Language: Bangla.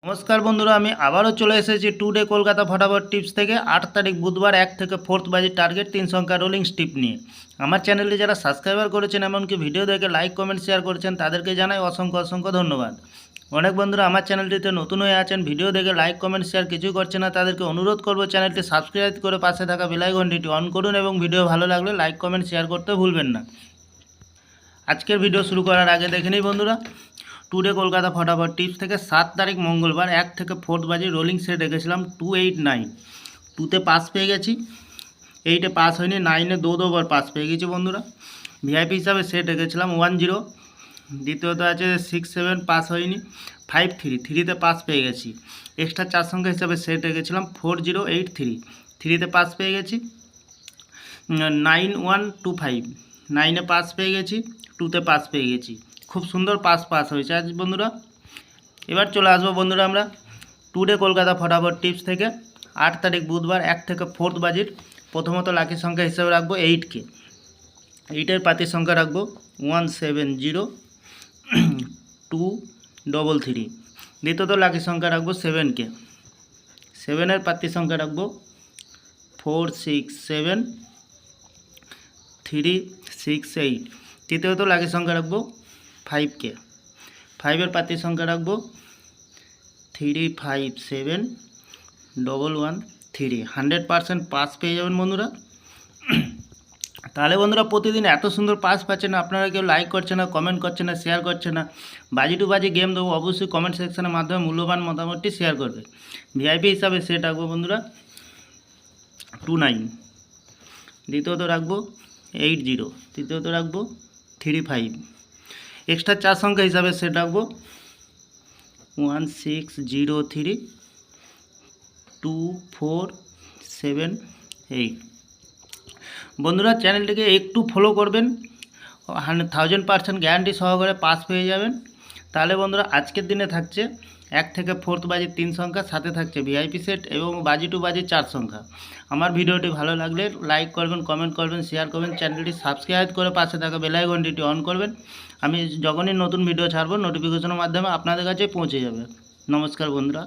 नमस्कार बंधुरा आमी आबारो चले एसेछि टुडे कलकाता फटाफट टिप्स थेके 8 तारीख बुधवार 1 থেকে 4 बाजी टार्गेट 3 संख्या रोलिंग टिप निये आमार चैनेलटी जारा सबस्क्राइबार करेछेन एमनकि भिडियो देखे लाइक कमेंट शेयर करेछेन तादेरके जानाई असंख्य असंख्य धन्यवाद। अनेक बंधुरा आमार चैनेलटिते नतुन हये आछेन भिडियो देखे लाइक कमेंट शेयर किछुई करछेन ना तादेरके अनुरोध करब चैनेलटी सबस्क्राइब करे पाशे थाका बेल आइकनटी अन करुन एबं भिडियो भालो लागले लाइक कमेंट शेयर करते भुलबेन ना। आजकेर भिडियो शुरू करार आगे देखे निई बंधुरा टुडे कलकाता फटाफट टिप्स থেকে 7 तारीख मंगलवार 1 থেকে 4 বাজে রোলিং সেট রেখেছিলাম 289 2তে পাস পেয়ে গেছি 8 পাস হয়নি 9 দো বার পাস পেয়ে গেছি বন্ধুরা। ভিআইপি হিসাবে সেট রেখেছিলাম 10 দ্বিতীয়ত আছে 67 পাস হয়নি 53 3তে পাস পেয়ে গেছি। এক্সট্রা চার সংখ্যা হিসাবে সেট রেখেছিলাম 4083 3তে পাস পেয়ে গেছি। 9125 9 পাস পেয়ে গেছি 2তে পাস পেয়ে গেছি। खूब सुंदर पास হয়েছে আজ বন্ধুরা। এবার চলে আসবো বন্ধুরা আমরা টুডে কলকাতা ফটাফট টিপস থেকে 8 তারিখ বুধবার 1 থেকে 4 বাজির প্রথমত লাকি সংখ্যা হিসেবে রাখবো 8 কে। 8 এর পাতি সংখ্যা রাখবো 170 233। দ্বিতীয়ত লাকি সংখ্যা রাখবো 7 কে। 7 এর পাতি সংখ্যা রাখবো 467 368। তৃতীয়ত লাকি সংখ্যা রাখবো 5 के। 5 এর পাতি সংখ্যা রাখবো 357 113। 100% পাস পেয়ে যাবেন বন্ধুরা। তাহলে বন্ধুরা প্রতিদিন এত সুন্দর পাস পাচ্ছেন আপনারা কেউ লাইক করছেন না কমেন্ট করছেন না শেয়ার করছেন না। বাজি টু বাজি গেম দেবো অবশ্যই কমেন্ট সেকশনের মাধ্যমে মূল্যবান মতামতটি শেয়ার করবে। ভিআইপি হিসাবে সেট রাখবো বন্ধুরা 29। দ্বিতীয়ত রাখবো 80। তৃতীয়ত রাখবো 35। एक्सट्रा चार संख्या हिसाब से सेट रखबो 1603 2478। बंधुरा चैनल के एकटू फलो करबें 1000% ग्यारंटी सहकारे पास पे जाबेन। ताहले बंधुरा आजकेर दिने थाकছে 1 থেকে 4 बाजी 3 संख्या साथे थाकছে ভিআইপি सेट एवं बाजी टू बाजी 4 संख्या। আমার ভিডিওটি ভালো লাগলে লাইক করবেন কমেন্ট করবেন শেয়ার করবেন চ্যানেলটি সাবস্ক্রাইব করে পাশে থাকা বেল আইকনটি অন করবেন। আমি যখনই নতুন ভিডিও ছাড়ব নোটিফিকেশনের মাধ্যমে আপনাদের কাছে পৌঁছে যাবে। নমস্কার বন্ধুরা।